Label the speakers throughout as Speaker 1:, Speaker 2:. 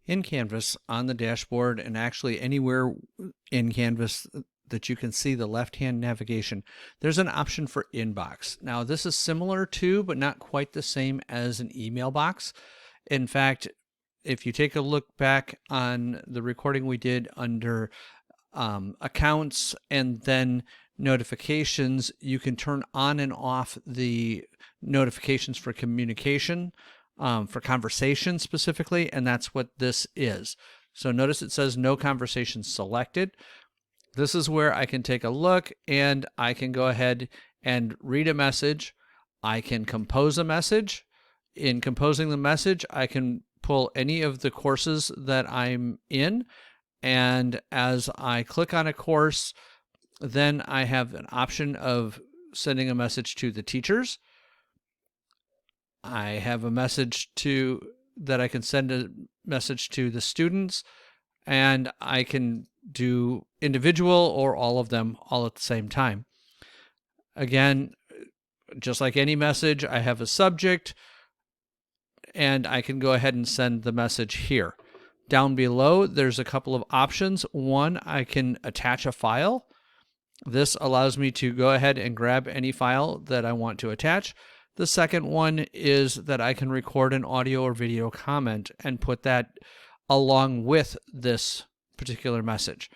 Speaker 1: in Canvas on the dashboard, and actually anywhere in Canvas that you can see the left-hand navigation, there's an option for inbox. Now this is similar to, but not quite the same as an email box. In fact, if you take a look back on the recording we did under accounts and then notifications, you can turn on and off the notifications for communication, for conversation specifically, and that's what this is. So notice it says no conversations selected. This is where I can take a look and I can go ahead and read a message. I can compose a message. In composing the message, I can pull any of the courses that I'm in, and as I click on a course, then I have an option of sending a message to the teachers. I have a message that I can send a message to the students, and I can do individual or all of them all at the same time. Again, just like any message, I have a subject, and I can go ahead and send the message here. Down below, there's a couple of options. One, I can attach a file. This allows me to go ahead and grab any file that I want to attach. The second one is that I can record an audio or video comment and put that along with this particular message.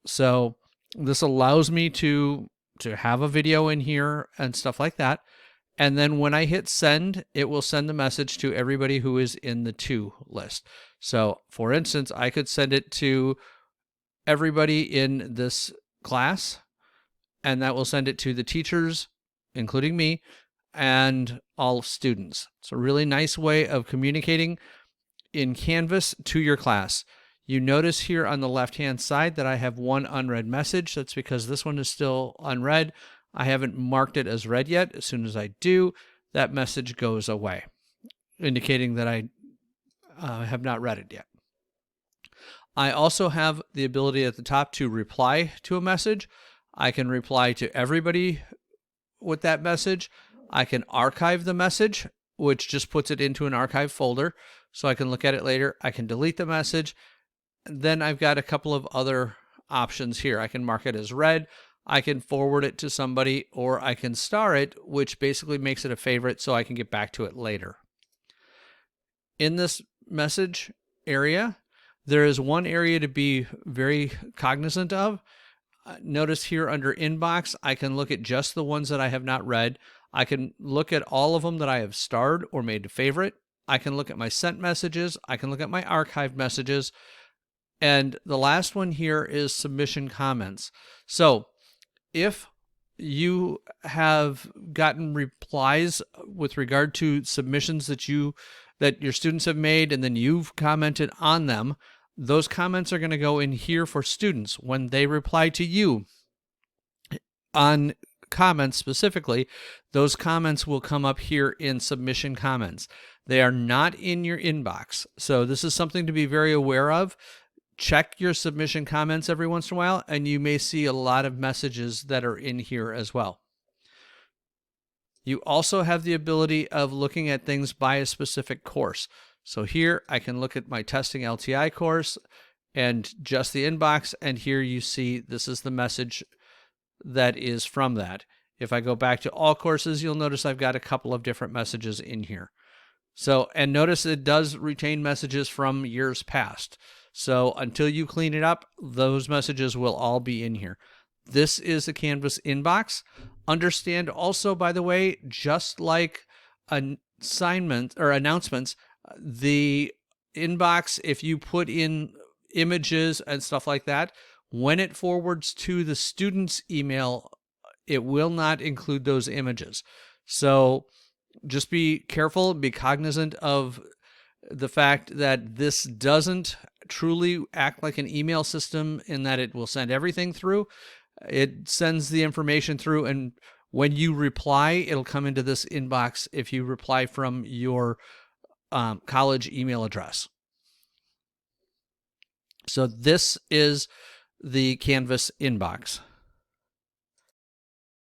Speaker 1: So this allows me to have a video in here and stuff like that. And then when I hit send, it will send the message to everybody who is in the to list. So for instance, I could send it to everybody in this class, and that will send it to the teachers, including me, and all students. It's a really nice way of communicating in Canvas to your class. You notice here on the left-hand side that I have one unread message. That's because this one is still unread. I haven't marked it as read yet. As soon as I do, that message goes away, indicating that I have not read it yet. I also have the ability at the top to reply to a message. I can reply to everybody with that message. I can archive the message, which just puts it into an archive folder so I can look at it later. I can delete the message. Then I've got a couple of other options here. I can mark it as read. I can forward it to somebody, or I can star it, which basically makes it a favorite so I can get back to it later. In this message area, there is one area to be very cognizant of. Notice here under inbox, I can look at just the ones that I have not read. I can look at all of them that I have starred or made a favorite. I can look at my sent messages. I can look at my archived messages. And the last one here is submission comments. So if you have gotten replies with regard to submissions that your students have made, and then you've commented on them, those comments are going to go in here for students. When they reply to you on comments specifically, those comments will come up here in submission comments. They are not in your inbox. So this is something to be very aware of. Check your submission comments every once in a while, and you may see a lot of messages that are in here as well. You also have the ability of looking at things by a specific course. So here I can look at my testing LTI course and just the inbox, and here you see this is the message that is from that. If I go back to all courses, you'll notice I've got a couple of different messages in here. So, and notice it does retain messages from years past. So until you clean it up, those messages will all be in here. This is the Canvas inbox. Understand also, by the way, just like assignments or announcements, the inbox, if you put in images and stuff like that, when it forwards to the student's email, it will not include those images. So just be careful, be cognizant of the fact that this doesn't truly act like an email system in that it will send everything through. It sends the information through, and when you reply, it'll come into this inbox if you reply from your college email address. So this is the Canvas inbox.